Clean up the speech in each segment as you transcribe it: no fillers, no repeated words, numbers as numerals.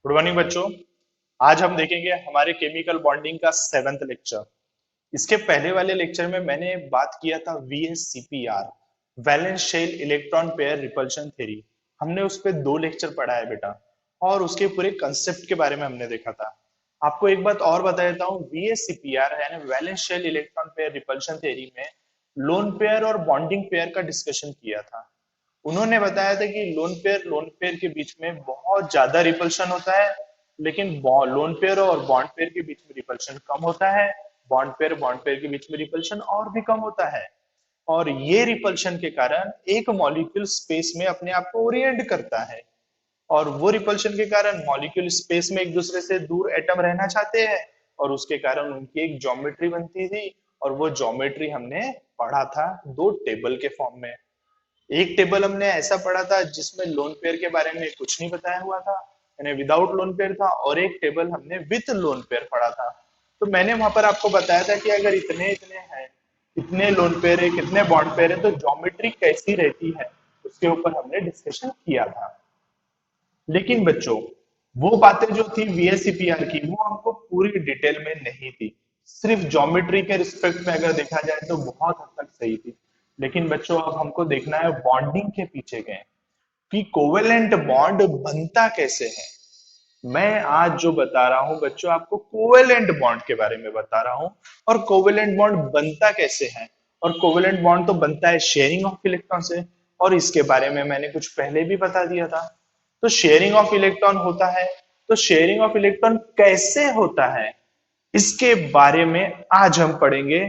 Good morning बच्चों। आज हम देखेंगे हमारे केमिकल बॉन्डिंग का 7th लेक्चर। इसके पहले वाले लेक्चर में मैंने बात किया था VSCPR, valence shell electron pair repulsion theory. हमने उस पे 2 लेक्चर पढ़ा है बेटा, और उसके पूरे कंसेप्ट के बारे में हमने देखा था। आपको एक बात और बता देता हूँ, VSCPR यानी valence shell electron pair repulsion theory में लोन पेयर और बॉन्डिंग पेयर का डिस्कशन किया था। उन्होंने बताया था कि लोन पेयर के बीच में बहुत ज्यादा रिपल्शन होता है, लेकिन लोन पेयर और बॉन्ड पेयर के बीच में रिपल्शन कम होता है। बॉन्ड पेयर के बीच में रिपल्शन और भी कम होता है। और ये रिपल्शन के कारण एक मॉलिक्यूल स्पेस में अपने आप को ओरिएंट करता है, और वो रिपल्शन के कारण मॉलिक्यूल स्पेस में एक दूसरे से दूर एटम रहना चाहते हैं, और उसके कारण उनकी एक ज्योमेट्री बनती थी। और वो ज्योमेट्री हमने पढ़ा था 2 टेबल के फॉर्म में। एक टेबल हमने ऐसा पढ़ा था जिसमें लोन पेयर के बारे में कुछ नहीं बताया हुआ था, यानी विदाउट लोन पेयर था, और एक टेबल हमने विथ लोन पेयर पढ़ा था। तो मैंने वहां पर आपको बताया था कि अगर इतने इतने हैं, कितने लोन पेयर है, कितने बॉन्ड पेयर है, तो ज्योमेट्री कैसी रहती है, उसके ऊपर हमने डिस्कशन किया था। लेकिन बच्चों, वो बातें जो थी VSCPR की, वो हमको पूरी डिटेल में नहीं थी। सिर्फ ज्योमेट्री के रिस्पेक्ट में अगर देखा जाए तो बहुत हद तक सही थी। लेकिन बच्चों, अब हमको देखना है बॉन्डिंग के पीछे गए कि कोवेलेंट बॉन्ड बनता कैसे है। मैं आज जो बता रहा हूं बच्चों, आपको कोवेलेंट बॉन्ड के बारे में बता रहा हूं, और कोवेलेंट बॉन्ड बनता कैसे है। और कोवेलेंट बॉन्ड तो बनता है शेयरिंग ऑफ इलेक्ट्रॉन से, और इसके बारे में मैंने कुछ पहले भी बता दिया था। तो शेयरिंग ऑफ इलेक्ट्रॉन होता है, तो शेयरिंग ऑफ इलेक्ट्रॉन कैसे होता है, इसके बारे में आज हम पढ़ेंगे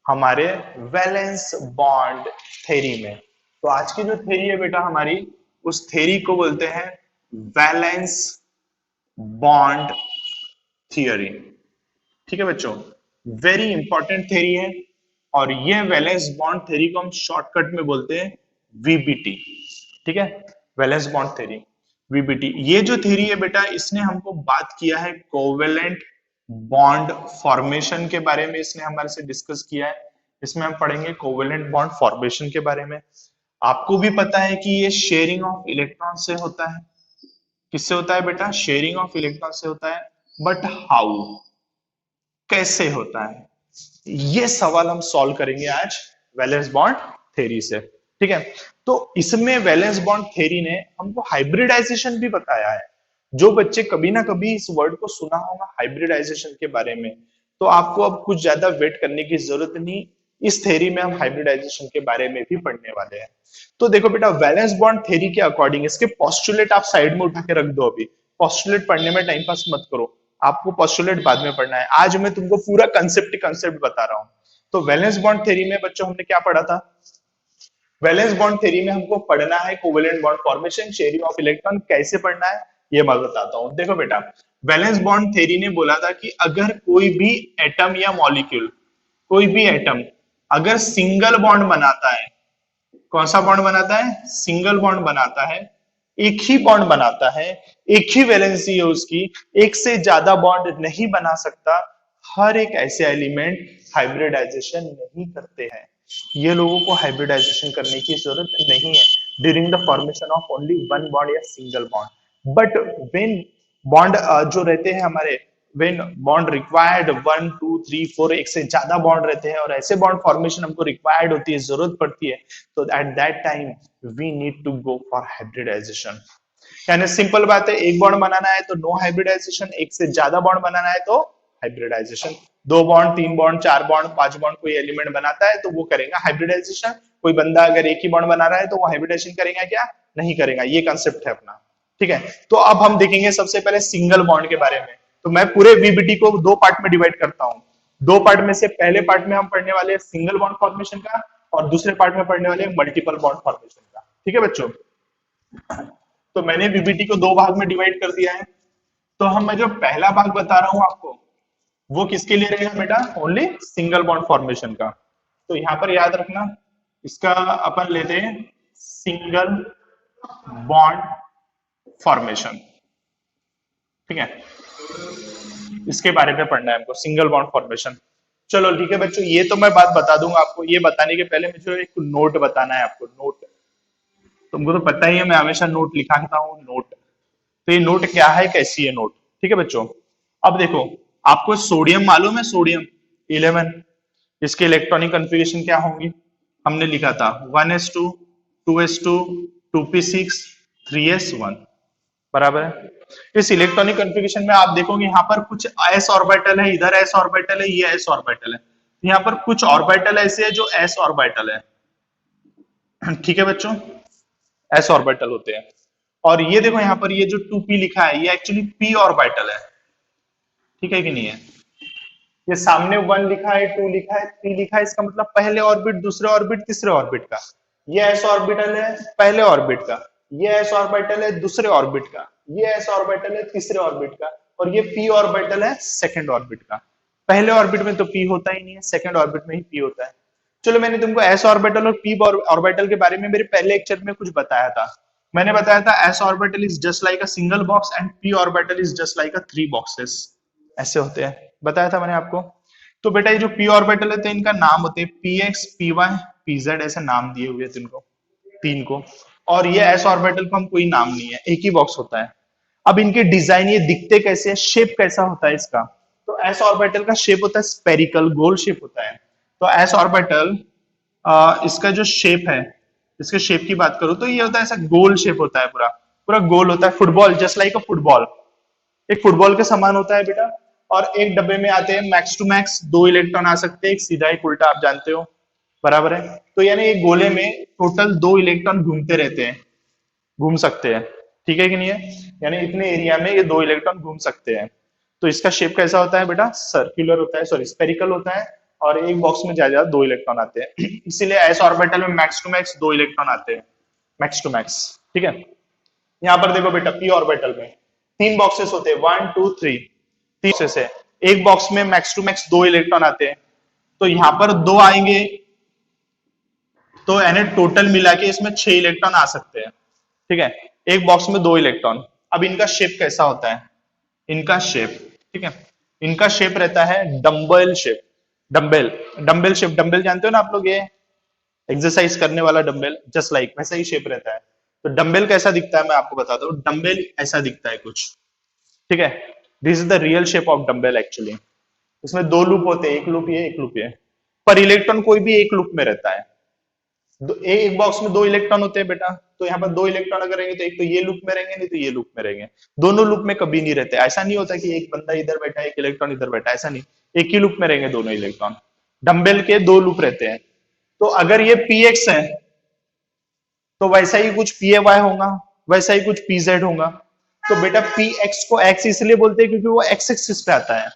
हमारे वैलेंस बॉन्ड थ्योरी में। तो आज की जो थ्योरी है बेटा हमारी, उस थ्योरी को बोलते हैं वैलेंस बॉन्ड थियरी। ठीक है बच्चों, वेरी इंपॉर्टेंट थ्योरी है। और ये वैलेंस बॉन्ड थ्योरी को हम शॉर्टकट में बोलते हैं VBT। ठीक है, वैलेंस बॉन्ड थ्योरी, VBT। ये जो थ्योरी है बेटा, इसने हमको बात किया है कोवेलेंट बॉन्ड फॉर्मेशन के बारे में, इसने हमारे से डिस्कस किया है। इसमें हम पढ़ेंगे कोवेलेंट बॉन्ड फॉर्मेशन के बारे में। आपको भी पता है कि ये शेयरिंग ऑफ इलेक्ट्रॉन से होता है। किससे होता है बेटा? शेयरिंग ऑफ इलेक्ट्रॉन से होता है। बट हाउ, कैसे होता है, ये सवाल हम सॉल्व करेंगे आज वैलेंस बॉन्ड थ्योरी से। ठीक है, तो इसमें वैलेंस बॉन्ड थ्योरी ने हमको हाइब्रिडाइजेशन भी बताया है। जो बच्चे कभी ना कभी इस वर्ड को सुना होगा हाइब्रिडाइजेशन के बारे में, तो आपको अब कुछ ज्यादा वेट करने की जरूरत नहीं। इस थ्योरी में हम हाइब्रिडाइजेशन के बारे में भी पढ़ने वाले हैं। तो देखो बेटा, वैलेंस बॉन्ड थ्योरी के अकॉर्डिंग इसके पोस्टुलेट आप साइड में उठा के रख दो। अभी पोस्टुलेट पढ़ने में टाइम पास मत करो, आपको पोस्टुलेट बाद में पढ़ना है। आज मैं तुमको पूरा कंसेप्ट बता रहा हूं। तो वैलेंस बॉन्ड थ्योरी में बच्चों हमने क्या पढ़ा था? वैलेंस बॉन्ड थ्योरी में हमको पढ़ना है covalent bond formation, sharing of electron कैसे पढ़ना है, ये मैं बताता हूं। देखो बेटा, वैलेंस बॉन्ड थ्योरी ने बोला था कि अगर कोई भी एटम या मॉलिक्यूल, कोई भी एटम अगर सिंगल बॉन्ड बनाता है, कौन सा बॉन्ड बनाता है? सिंगल बॉन्ड बनाता है, एक ही बॉन्ड बनाता है, एक ही वैलेंसी है उसकी, एक से ज्यादा बॉन्ड नहीं बना सकता, हर एक ऐसे एलिमेंट हाइब्रिडाइजेशन नहीं करते हैं। ये लोगों को हाइब्रिडाइजेशन करने की जरूरत नहीं है during the formation of only one bond या single bond. But when bond जो रहते हैं हमारे, व्हेन बॉन्ड रिक्वायर्ड 1 2 3 4, एक से ज्यादा बॉन्ड रहते हैं और ऐसे बॉन्ड फॉर्मेशन हमको रिक्वायर्ड होती है, जरूरत पड़ती है, तो at that time we need to go for hybridization. यानी सिंपल बात है, एक बॉन्ड बनाना है तो नो हाइब्रिडाइजेशन, एक से ज्यादा बॉन्ड बनाना है तो hybridization. 2 bond, 3 bond, 4 bond, 5 bond कोई एलिमेंट बनाता है तो वो करेगा हाइब्रिडाइजेशन। कोई बंदा अगर एक ही बॉन्ड बना रहा है तो वो हाइब्रिडाइजेशन करेगा क्या? नहीं करेगा। ये कंसेप्ट है अपना। ठीक है, तो अब हम देखेंगे सबसे पहले सिंगल बॉन्ड के बारे में। तो मैं पूरे VBT को 2 पार्ट में डिवाइड करता हूं। 2 पार्ट में से पहले पार्ट में हम पढ़ने वाले हैं सिंगल बॉन्ड फॉर्मेशन का, और दूसरे पार्ट में पढ़ने वाले हैं मल्टीपल बॉन्ड फॉर्मेशन का। ठीक है बच्चों, तो मैंने VBT को 2 भाग में डिवाइड कर दिया है। तो हम मैं जो पहला भाग बता रहा हूं आपको, वो किसके लिए रहेगा बेटा? ओनली सिंगल बॉन्ड फॉर्मेशन का। तो यहां पर याद रखना, इसका अपन लेते हैं सिंगल बॉन्ड फॉर्मेशन। ठीक है, इसके बारे में पढ़ना है हमको, सिंगल बॉन्ड फॉर्मेशन। चलो ठीक है बच्चों, ये तो मैं बात बता दूंगा आपको। ये बताने के पहले मुझे एक नोट बताना है आपको। नोट, तुमको तो पता ही है मैं हमेशा नोट लिखाता हूँ, नोट। तो तो ये नोट क्या है, कैसी है नोट, ठीक है बच्चों। अब देखो, आपको सोडियम मालूम है, सोडियम 11, इसके इलेक्ट्रॉनिक कन्फिगरेशन क्या होंगी, हमने लिखा था 1s2 2s2 2p6 3s1, बराबर है। इस इलेक्ट्रॉनिक कन्फिगरेशन में आप देखोगे यहाँ पर कुछ s ऑर्बिटल है, इधर s ऑर्बिटल है, ये s ऑर्बिटल है, यहाँ पर कुछ ऑर्बिटल ऐसे है जो s ऑर्बिटल है, ठीक है बच्चों, s ऑर्बिटल होते हैं। और ये देखो यहाँ पर ये जो 2p लिखा है ये एक्चुअली p ऑर्बिटल है, ठीक है कि नहीं है। ये सामने 1 लिखा है, 2 लिखा है, 3 लिखा है, इसका मतलब पहले ऑर्बिट, दूसरे ऑर्बिट, तीसरे ऑर्बिट का। ये s ऑर्बिटल है पहले ऑर्बिट का, ये s ऑर्बिटल है दूसरे ऑर्बिट का, ये s ऑर्बिटल है तीसरे ऑर्बिट का, और ये p ऑर्बिटल है सेकंड ऑर्बिट का। पहले ऑर्बिट में तो p होता ही नहीं है, सेकंड ऑर्बिट में ही p होता है। चलो, मैंने तुमको s ऑर्बिटल और p ऑर्बिटल के बारे में मेरे पहले लेक्चर में कुछ बताया था। मैंने बताया था s orbital is just like a single box and p orbital is just like a 3 boxes, ऐसे होते हैं, बताया था मैंने आपको। तो बेटा ये जो p ऑर्बिटल है तो इनका नाम होते हैं px py pz, ऐसे नाम दिए हुए थे इनको तीन को। और ये s ऑर्बिटल को हम कोई नाम नहीं है, एक ही बॉक्स होता है। अब इनके डिजाइन ये दिखते कैसे हैं, शेप कैसा होता है इसका, तो s ऑर्बिटल का शेप होता है स्पेरिकल, गोल शेप होता है। तो s ऑर्बिटल इसका जो शेप है, इसके शेप की बात करूं तो ये होता है ऐसा गोल शेप होता है, पूरा पूरा गोल होता है, फुटबॉल, जस्ट लाइक अ फुटबॉल, एक फुटबॉल के समान होता है बेटा। और एक डब्बे में आते हैं मैक्स टू मैक्स 2 इलेक्ट्रॉन आ सकते हैं, एक सीधा एक उल्टा, आप जानते हो, बराबर है। तो यानी एक गोले में टोटल 2 इलेक्ट्रॉन घूमते रहते हैं, घूम सकते हैं, ठीक है कि नहीं है, यानी इतने एरिया में ये 2 इलेक्ट्रॉन घूम सकते हैं। तो इसका शेप कैसा होता है बेटा, सर्कुलर होता है, सॉरी स्पेरिकल होता है, और एक बॉक्स में ज्यादा 2 इलेक्ट्रॉन आते हैं, इसीलिए एस ऑर्बिटल में मैक्स टू मैक्स 2 इलेक्ट्रॉन आते हैं, मैक्स टू मैक्स, ठीक है। यहाँ पर देखो बेटा पी ऑर्बिटल में 3 बॉक्सेस होते हैं, 1 2 3, 3 बॉक्सेस है, एक बॉक्स में मैक्स टू मैक्स 2 इलेक्ट्रॉन आते हैं, तो यहाँ पर 2 आएंगे, तो यानी टोटल मिला के इसमें 6 इलेक्ट्रॉन आ सकते हैं, ठीक है, एक बॉक्स में 2 इलेक्ट्रॉन। अब इनका शेप कैसा होता है, इनका शेप, ठीक है, इनका शेप रहता है dumbbell shape, dumbbell, dumbbell shape, dumbbell जानते हो ना आप लोग, ये एक्सरसाइज करने वाला डम्बल, जस्ट लाइक वैसा ही शेप रहता है। तो डम्बल कैसा दिखता है मैं आपको बताता हूँ, डम्बल ऐसा दिखता है कुछ, ठीक है, this is the real shape of dumbbell actually. इसमें 2 लूप होते हैं, एक लूप ये, एक लूप ये, पर इलेक्ट्रॉन कोई भी एक लूप में रहता है। एक बॉक्स में 2 इलेक्ट्रॉन होते हैं बेटा, तो यहाँ पर 2 इलेक्ट्रॉन अगर रहेंगे तो एक तो ये लूप में रहेंगे, नहीं तो ये लूप में रहेंगे, दोनों लूप में कभी नहीं रहते। ऐसा नहीं होता कि एक बंदा इधर बैठा है, एक इलेक्ट्रॉन इधर बैठा है, ऐसा नहीं, एक ही लूप में रहेंगे दोनों इलेक्ट्रॉन। डम्बल के 2 लूप रहते हैं, तो अगर ये px है तो वैसा ही कुछ py होगा, वैसा ही कुछ pz होगा। तो बेटा px को x इसलिए बोलते हैं क्योंकि वो x एक्सिस पे आता है,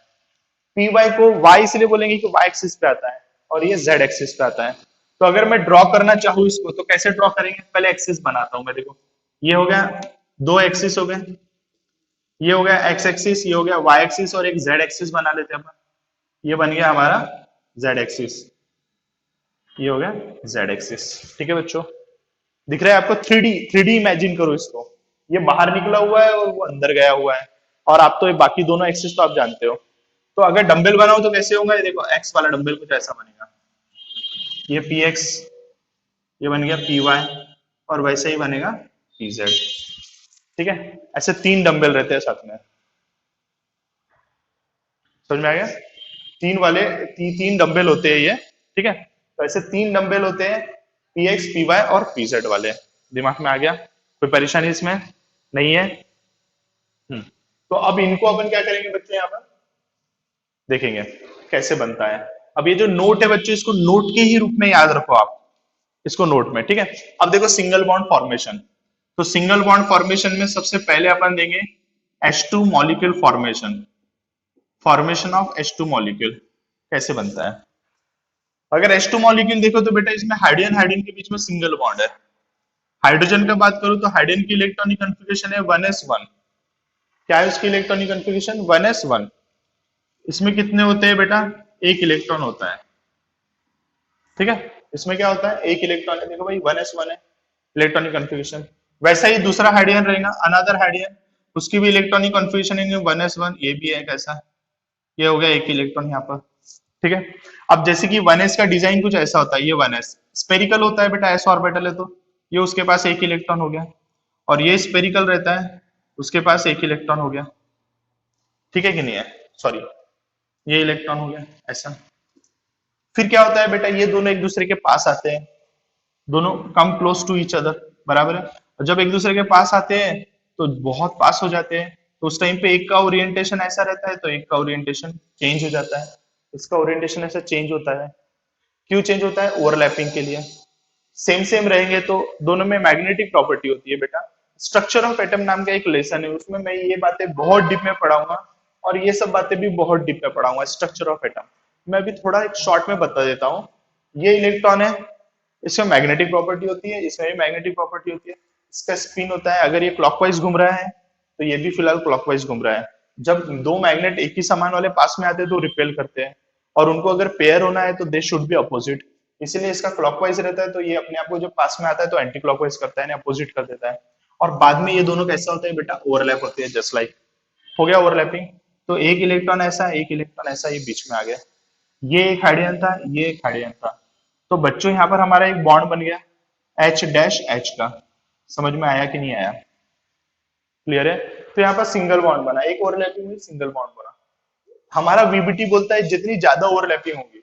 py को y इसलिए बोलेंगे कि y एक्सिस पे आता है, और ये z एक्सिस पे आता है। तो अगर मैं ड्रॉ करना चाहूँ इसको तो कैसे ड्रॉ करेंगे, पहले एक्सिस बनाता हूं मैं, देखो ये हो गया, 2 एक्सिस हो गए, ये हो गया x एक्सिस, ये हो गया y एक्सिस, और एक z एक्सिस बना लेते हैं अपन, ये बन गया हमारा z एक्सिस, ये हो गया z एक्सिस, ठीक है बच्चों, दिख रहा है आपको, 3D इमेजिन करो इसको, ये बाहर निकला हुआ है और वो अंदर गया हुआ है, और आप तो ये बाकी दोनों एक्सिस तो आप जानते हो। तो अगर डंबल बनाओ तो कैसे होगा, ये देखो एक्स वाला डंबल कुछ ऐसा बनेगा, ये px, ये बन गया py, और वैसे ही बनेगा pz, ठीक है। ऐसे 3 डंबल रहते हैं साथ में, समझ में आ गया, 3 वाले 3 डंबल होते हैं ये, ठीक है। तो ऐसे 3 डंबल होते हैं, px py और pz वाले, दिमाग में आ गया, कोई परेशानी इसमें नहीं है। तो अब इनको अपन क्या करेंगे बच्चे, यहाँ पर देखेंगे कैसे बनता है। अब ये जो नोट है बच्चे, इसको नोट के ही रूप में याद रखो आप, इसको नोट में, ठीक है। अब देखो सिंगल बॉन्ड फॉर्मेशन, तो सिंगल बॉन्ड फॉर्मेशन में सबसे पहले अपन देंगे H2 molecule formation, formation of H2 molecule कैसे बनता है। अगर H2 मॉलिक्यूल देखो तो बेटा इसमें हाइड्रोजन हाइड्रोजन के बीच में सिंगल बॉन्ड है। हाइड्रोजन का बात करूं तो हाइड्रोजन की इलेक्ट्रॉनिक कन्फिगरेशन है 1s1, क्या है उसकी इलेक्ट्रॉनिक कन्फिगरेशन 1s1। इसमें कितने होते हैं बेटा, एक इलेक्ट्रॉन होता है, ठीक है, इसमें क्या होता है, एक इलेक्ट्रॉन है, देखो भाई 1s1 है इलेक्ट्रॉनिक कन्फिगरेशन। वैसा ही दूसरा हाइड्रोजन रहेगा, अनदर हाइड्रोजन, उसकी भी इलेक्ट्रॉनिक कन्फिगरेशन है 1s1, ये भी है कैसा, ये हो गया एक इलेक्ट्रॉन यहाँ पर, ठीक है। अब जैसे कि 1s का डिजाइन कुछ ऐसा होता है, ये 1s स्पेरिकल होता है बेटा, s ऑर्बिटल है तो ये उसके पास एक इलेक्ट्रॉन हो गया, और ये स्पेरिकल रहता है, उसके पास एक इलेक्ट्रॉन हो गया, ठीक है कि नहीं है, सॉरी ये इलेक्ट्रॉन हो गया ऐसा। फिर क्या होता है बेटा, ये दोनों एक दूसरे के पास आते हैं, दोनों come close to each other, बराबर है। और जब एक दूसरे के पास आते हैं तो बहुत पास हो जाते हैं, तो उस टाइम पे एक का ओरिएंटेशन ऐसा रहता है तो एक का ओरिएंटेशन चेंज हो जाता है, इसका ओरिएंटेशन ऐसा चेंज होता है। क्यों चेंज होता है? ओवरलैपिंग के लिए। सेम सेम रहेंगे तो दोनों में मैग्नेटिक प्रॉपर्टी होती है बेटा। स्ट्रक्चर ऑफ एटम नाम का एक लेसन है, उसमें मैं ये बातें बहुत डीप में पढ़ाऊंगा, और ये सब बातें भी बहुत डीप में पढ़ाऊंगा, स्ट्रक्चर ऑफ एटम। मैं अभी थोड़ा एक शॉर्ट में बता देता हूँ। ये इलेक्ट्रॉन है, इसमें मैग्नेटिक प्रॉपर्टी होती है, इसमें भी मैग्नेटिक प्रॉपर्टी होती है। इसका स्पिन होता है, अगर ये क्लॉकवाइज घूम रहा है तो ये भी फिलहाल क्लॉकवाइज घूम रहा है। जब दो मैग्नेट एक ही समान वाले पास में आते हैं तो रिपेल करते हैं, और उनको अगर पेयर होना है तो दे शुड बी अपोजिट। इसीलिए इसका क्लॉकवाइज रहता है, तो ये अपने आप को जब पास में आता है तो एंटी क्लॉकवाइज करता है, अपोजिट कर देता है। और बाद में ये दोनों कैसा होता है बेटा, ओवरलैप होते हैं, जस्ट लाइक हो गया ओवरलैपिंग। तो एक इलेक्ट्रॉन ऐसा, एक इलेक्ट्रॉन ऐसा, ये बीच में आ गया। ये एक हाइड्रोजन था, ये एक हाइड्रोजन था। तो बच्चों यहाँ पर हमारा एक बॉन्ड बन गया एच डैश एच का। समझ में आया कि नहीं आया? क्लियर है? तो यहाँ पर सिंगल बॉन्ड बना, एक ओवरलैपिंग हुई, सिंगल बॉन्ड बना। हमारा वीबीटी बोलता है जितनी ज्यादा ओवरलैपिंग होगी।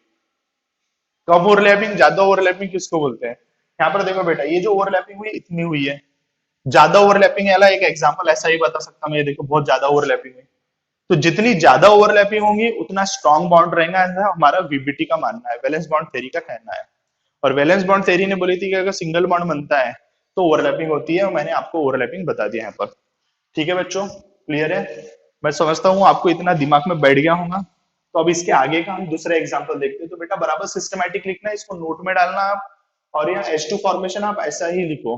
कब ओवरलैपिंग? ज्यादा ओवरलैपिंग किसको बोलते हैं? यहाँ पर देखो बेटा, ये जो ओवरलैपिंग हुई इतनी हुई है, ज्यादा ओवरलैपिंग वाला एक एग्जांपल ऐसा ही बता सकता हूँ, ये देखो बहुत ज्यादा ओवरलैपिंग हुई। तो जितनी ज्यादा ओवरलैपिंग होंगी उतना स्ट्रॉन्ग बॉन्ड रहेगा, ऐसा हमारा वीबीटी का मानना है, वैलेंस बॉन्ड थ्योरी का कहना है। और वैलेंस बॉन्ड थ्योरी ने बोली थी कि अगर सिंगल बॉन्ड बनता है तो ओवरलैपिंग होती है, और मैंने आपको ओवरलैपिंग बता दिया यहाँ पर। ठीक है बच्चों, क्लियर है? मैं समझता हूँ आपको इतना दिमाग में बैठ गया होगा। तो अब इसके आगे का हम दूसरा एग्जाम्पल देखते हैं। तो बेटा बराबर सिस्टमैटिक लिखना है, इसको नोट में डालना आप, और यहाँ H2 फॉर्मेशन आप ऐसा ही लिखो।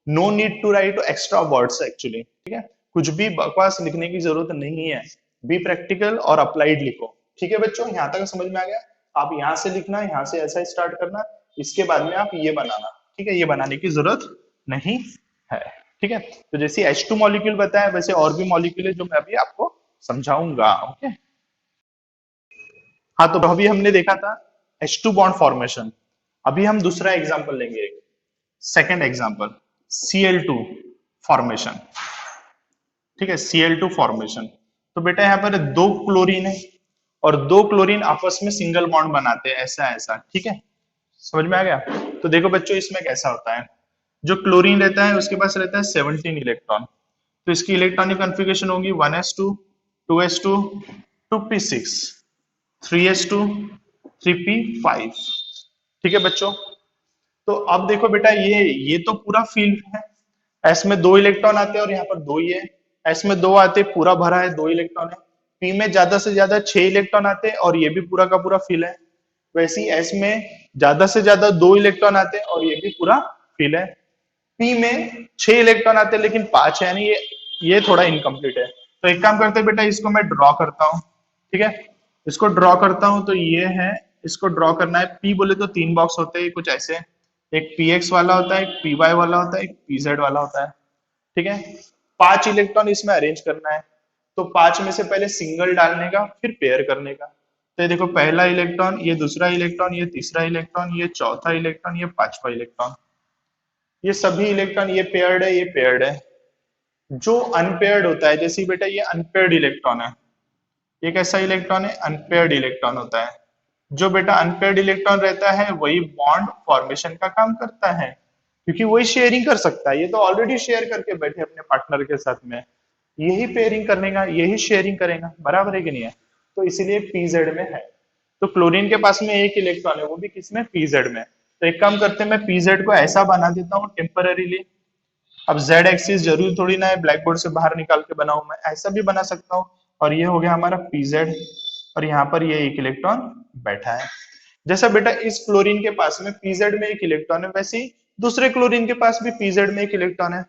No need to write extra words actually, ठीक है? कुछ भी बकवास लिखने की जरूरत नहीं है, बी प्रैक्टिकल और अप्लाइड लिखो। ठीक है बच्चों, यहाँ तक समझ में आ गया? आप यहाँ से लिखना, यहाँ से ऐसा स्टार्ट करना, इसके बाद में आप ये बनाना। ठीक है, ये बनाने की जरूरत नहीं है। ठीक है, तो जैसे H2 मॉलिक्यूल बताया वैसे और भी मॉलिक्यूल है जो मैं अभी आपको समझाऊंगा। ओके, हाँ तो अभी हमने देखा था H2 बॉन्ड फॉर्मेशन। अभी हम दूसरा एग्जांपल लेंगे, सेकंड एग्जांपल Cl2 फॉर्मेशन। ठीक है, Cl2 फॉर्मेशन। तो बेटा यहाँ पर दो क्लोरीन है, और दो क्लोरीन आपस में सिंगल बॉन्ड बनाते हैं, ऐसा ऐसा। ठीक है, समझ में आ गया? तो देखो बच्चों, इसमें कैसा होता है, जो क्लोरीन रहता है उसके पास रहता है 17 इलेक्ट्रॉन। तो इसकी इलेक्ट्रॉनिक कॉन्फ़िगरेशन होगी 1s2 2s2 2p6 3s2 3p5। ठीक है बच्चों, तो अब देखो बेटा, ये तो पूरा फील्ड है। एस में दो इलेक्ट्रॉन आते हैं और यहाँ पर दो ही है। एस में दो आते, पूरा भरा है, दो इलेक्ट्रॉन है। पी में ज्यादा से ज्यादा 6 इलेक्ट्रॉन आते हैं और ये भी पूरा का पूरा फिल है। वैसे ही एस में ज्यादा से ज्यादा दो इलेक्ट्रॉन आते हैं और ये भी पूरा फिल है। पी में 6 इलेक्ट्रॉन आते हैं लेकिन 5 है, यानी ये थोड़ा इनकम्प्लीट है। तो एक काम करते हैं बेटा, इसको मैं ड्रॉ करता हूँ। ठीक है, इसको ड्रॉ करता हूं, तो ये है, इसको ड्रॉ करना है। पी बोले तो 3 बॉक्स होते हैं कुछ ऐसे, एक पी एक्स वाला होता है, एक पी वाई वाला होता है, एक पी जेड वाला होता है। ठीक है, 5 इलेक्ट्रॉन इसमें अरेंज करना है। तो 5 में से पहले सिंगल डालने का, फिर पेयर करने का। तो ये देखो, पहला इलेक्ट्रॉन, ये दूसरा इलेक्ट्रॉन, ये तीसरा इलेक्ट्रॉन, ये चौथा इलेक्ट्रॉन, ये पांचवा इलेक्ट्रॉन। ये सभी इलेक्ट्रॉन, ये पेयर्ड है, ये पेयर्ड है। जो अनपेयर्ड होता है, जैसे बेटा ये अनपेयर्ड इलेक्ट्रॉन है, ये कैसा इलेक्ट्रॉन है? अनपेयर्ड इलेक्ट्रॉन होता है। जो बेटा अनपेयर्ड इलेक्ट्रॉन रहता है वही बॉन्ड फॉर्मेशन का काम करता है, क्योंकि वही शेयरिंग कर सकता है। ये तो ऑलरेडी शेयर करके बैठे अपने पार्टनर के साथ में, यही पेयरिंग करने का, यही शेयरिंग करेगा, बराबर है कि नहीं है? तो इसीलिए पीजेड में है। तो क्लोरीन के पास में एक इलेक्ट्रॉन है, वो भी किसमें? पीजेड में। तो एक काम करते हैं, मैं पीजेड को ऐसा बना देता हूँ टेम्पररीली। अब जेड एक्सिस जरूरी थोड़ी ना है ब्लैक बोर्ड से बाहर निकाल के बनाऊं, मैं ऐसा भी बना सकता हूँ। और ये हो गया हमारा पीजेड, और यहाँ पर ये एक इलेक्ट्रॉन बैठा है। जैसा बेटा इस क्लोरीन के पास में पीजेड में एक इलेक्ट्रॉन है, वैसे ही दूसरे क्लोरीन के पास भी पीजेड में एक इलेक्ट्रॉन है।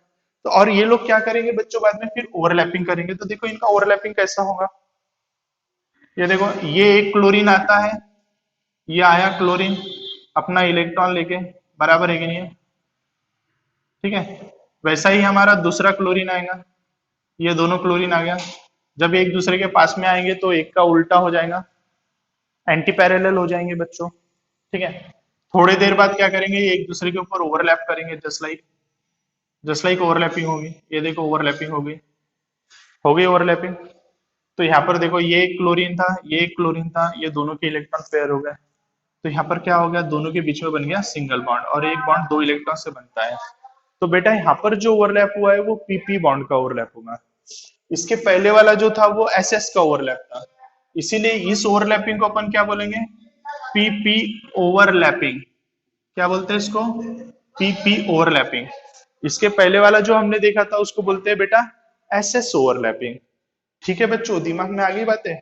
तो और ये लोग क्या करेंगे बच्चों, बाद में फिर ओवरलैपिंग करेंगे। तो देखो इनका ओवरलैपिंग कैसा होगा, ये देखो, ये एक क्लोरीन आता है, ये आया क्लोरीन अपना इलेक्ट्रॉन लेके, बराबर है कि नहीं है? ठीक है, वैसा ही हमारा दूसरा क्लोरीन आएगा, ये दोनों क्लोरीन आ गया। जब एक दूसरे के पास में आएंगे तो एक का उल्टा हो जाएगा, एंटी पैरेलल हो जाएंगे बच्चों। ठीक है, थोड़ी देर बाद क्या करेंगे, ये एक दूसरे के ऊपर ओवरलैप करेंगे, जस्ट लाइक ओवरलैपिंग होगी। ये देखो ओवरलैपिंग होगी। हो गई ओवरलैपिंग। तो यहाँ पर देखो ये एक क्लोरीन था, ये एक क्लोरीन था, ये दोनों के इलेक्ट्रॉन पेयर हो गए। तो यहाँ पर क्या हो गया, दोनों के बीच में बन गया सिंगल बॉन्ड, और एक बॉन्ड दो इलेक्ट्रॉन से बनता है। तो बेटा यहाँ पर जो ओवरलैप हुआ है वो पीपी बॉन्ड का ओवरलैप होगा। इसके पहले वाला जो था वो एसएस का ओवरलैप था, इसीलिए इस ओवरलैपिंग को अपन क्या बोलेंगे, पीपी ओवरलैपिंग। क्या बोलते हैं इसको, पीपी ओवरलैपिंग। इसके पहले वाला जो हमने देखा था उसको बोलते हैं बेटा एसएस ओवरलैपिंग। ठीक है बच्चों, दिमाग में आ गई बातें,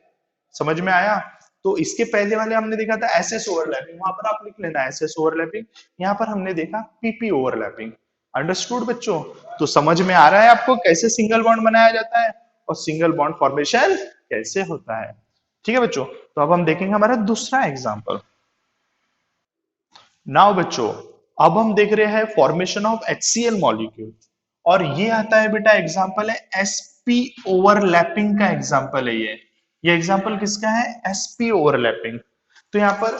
समझ में आया। तो इसके पहले वाले हमने देखा था एसएस ओवरलैपिंग, वहां पर आप लिख लेना एसएस ओवरलैपिंग। यहाँ पर हमने देखा पीपी ओवरलैपिंग। अंडरस्टूड बच्चों। तो समझ में आ रहा है आपको कैसे सिंगल बॉन्ड बनाया जाता है और सिंगल बॉन्ड फॉर्मेशन कैसे होता है। ठीक है बच्चों, तो अब हम देखेंगे हमारा दूसरा एग्जाम्पल। नाउ बच्चों, अब हम देख रहे हैं फॉर्मेशन ऑफ HCl मॉलिक्यूल, और ये आता है बेटा एग्जांपल है sp ओवरलैपिंग का एग्जांपल है ये एग्जांपल किसका है, sp ओवरलैपिंग। तो यहाँ पर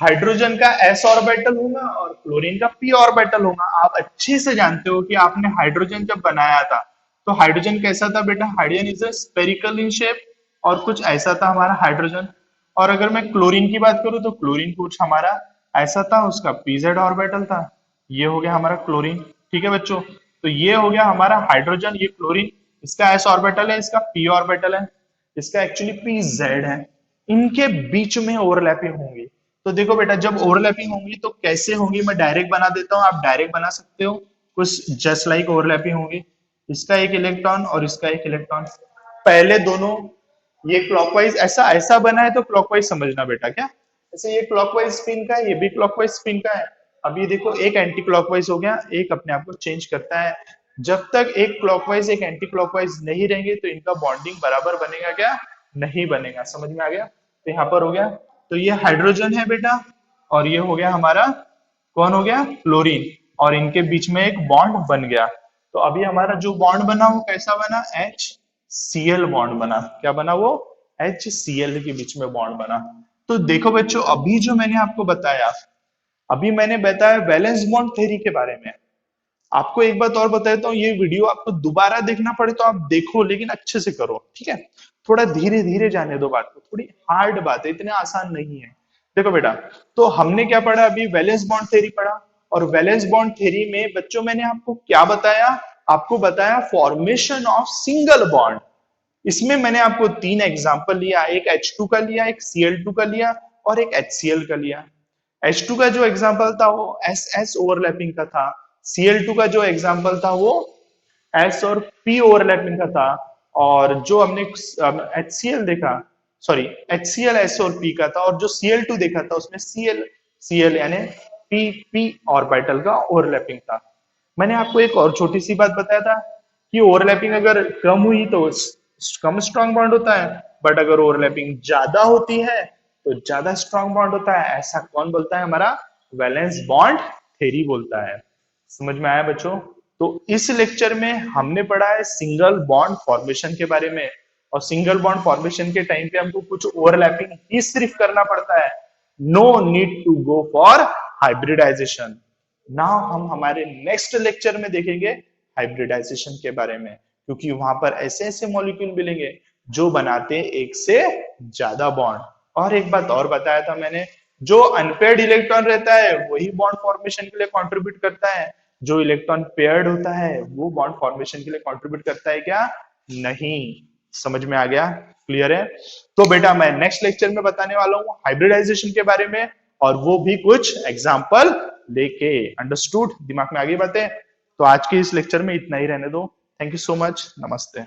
हाइड्रोजन का s ऑर्बिटल होगा और क्लोरीन का p ऑर्बिटल होगा। आप अच्छे से जानते हो कि आपने हाइड्रोजन जब बनाया था तो हाइड्रोजन कैसा था बेटा, hydrogen is a spherical in shape, और कुछ ऐसा था हमारा हाइड्रोजन। और अगर मैं क्लोरीन की बात करूं तो क्लोरीन कुछ हमारा ऐसा था, उसका pz ऑर्बिटल था। ये हो गया हमारा क्लोरीन। ठीक है बच्चों, तो ये हो गया हमारा हाइड्रोजन, ये क्लोरीन, इसका s ऑर्बिटल है, इसका p ऑर्बिटल है, इसका एक्चुअली pz है। इनके बीच में ओवरलैपिंग होंगी। तो देखो बेटा जब ओवरलैपिंग होंगी तो कैसे होंगी, मैं डायरेक्ट बना देता हूं, आप डायरेक्ट बना सकते हो। कुछ जस्ट लाइक ओवरलैपिंग होगी, इसका एक इलेक्ट्रॉन और इसका एक इलेक्ट्रॉन। पहले दोनों ये क्लॉकवाइज ऐसा ऐसा बना है तो क्लॉकवाइज समझना बेटा, क्या ऐसे ये क्लॉकवाइज स्पिन का है, ये भी क्लॉकवाइज स्पिन का है। अब ये देखो एक एंटी क्लॉकवाइज हो गया, एक अपने आप को चेंज करता है। जब तक एक क्लॉकवाइज एक एंटी क्लॉकवाइज नहीं रहेंगे तो इनका बॉन्डिंग बराबर बनेगा क्या, नहीं बनेगा। समझ में आ गया। तो यहाँ पर हो गया, तो ये हाइड्रोजन है बेटा, और ये हो गया हमारा कौन हो गया, क्लोरीन, और इनके बीच में एक बॉन्ड बन गया। तो अभी हमारा जो बॉन्ड बना वो कैसा बना, HCl बॉन्ड बना। क्या बना वो, HCl के बीच में बॉन्ड बना। तो देखो बच्चों अभी जो मैंने आपको बताया, अभी मैंने बताया वैलेंस बॉन्ड थ्योरी के बारे में। आपको एक बात और बताता हूँ, ये वीडियो आपको दोबारा देखना पड़े तो आप देखो, लेकिन अच्छे से करो, ठीक है। थोड़ा धीरे धीरे जाने दो बात को, थोड़ी हार्ड बात है, इतने आसान नहीं है। देखो बेटा, तो हमने क्या पढ़ा अभी, वैलेंस बॉन्ड थ्योरी पढ़ा। और वैलेंस बॉन्ड थ्योरी में बच्चों मैंने आपको क्या बताया, आपको बताया फॉर्मेशन ऑफ सिंगल बॉन्ड। इसमें मैंने आपको तीन एग्जांपल लिया, एक H2 का लिया, एक Cl2 का लिया और एक HCl का लिया। H2 का जो एग्जांपल था वो SS ओवरलैपिंग का था, Cl2 का जो एग्जांपल था वो S और P ओवरलैपिंग का था, और जो हमने HCl देखा, सॉरी HCl S और P का था, और जो Cl2 देखा था उसमें Cl यानी PP ऑर्बिटल का ओवरलैपिंग था। मैंने आपको एक और छोटी सी बात बताया था कि ओवरलैपिंग अगर कम हुई तो कम स्ट्रॉन्ग बॉन्ड होता है, बट अगर ओवरलैपिंग ज्यादा होती है तो ज्यादा स्ट्रॉन्ग बॉन्ड होता है। ऐसा कौन बोलता है, हमारा वैलेंस बॉन्ड थ्योरी बोलता है। समझ में आया बच्चों। तो इस लेक्चर में हमने पढ़ा है सिंगल बॉन्ड फॉर्मेशन के बारे में, और सिंगल बॉन्ड फॉर्मेशन के टाइम पे हमको कुछ ओवरलैपिंग ही सिर्फ करना पड़ता है, no need to go for hybridization. Now हम हमारे नेक्स्ट लेक्चर में देखेंगे हाइब्रिडाइजेशन के बारे में, क्योंकि वहां पर ऐसे ऐसे मॉलिक्यूल मिलेंगे जो बनाते हैं एक से ज्यादा बॉन्ड। और एक बात और बताया था मैंने, जो अनपेयर्ड इलेक्ट्रॉन रहता है वही बॉन्ड फॉर्मेशन के लिए कंट्रीब्यूट करता है, जो इलेक्ट्रॉन पेयर्ड होता है वो बॉन्ड फॉर्मेशन के लिए कंट्रीब्यूट करता है क्या, नहीं। समझ में आ गया, क्लियर है। तो बेटा मैं नेक्स्ट लेक्चर में बताने वाला हूँ हाइब्रिडाइजेशन के बारे में, और वो भी कुछ एग्जाम्पल लेके। अंडरस्टूड, दिमाग में आ गई बातें। तो आज के इस लेक्चर में इतना ही रहने दो। थैंक यू सो मच, नमस्ते।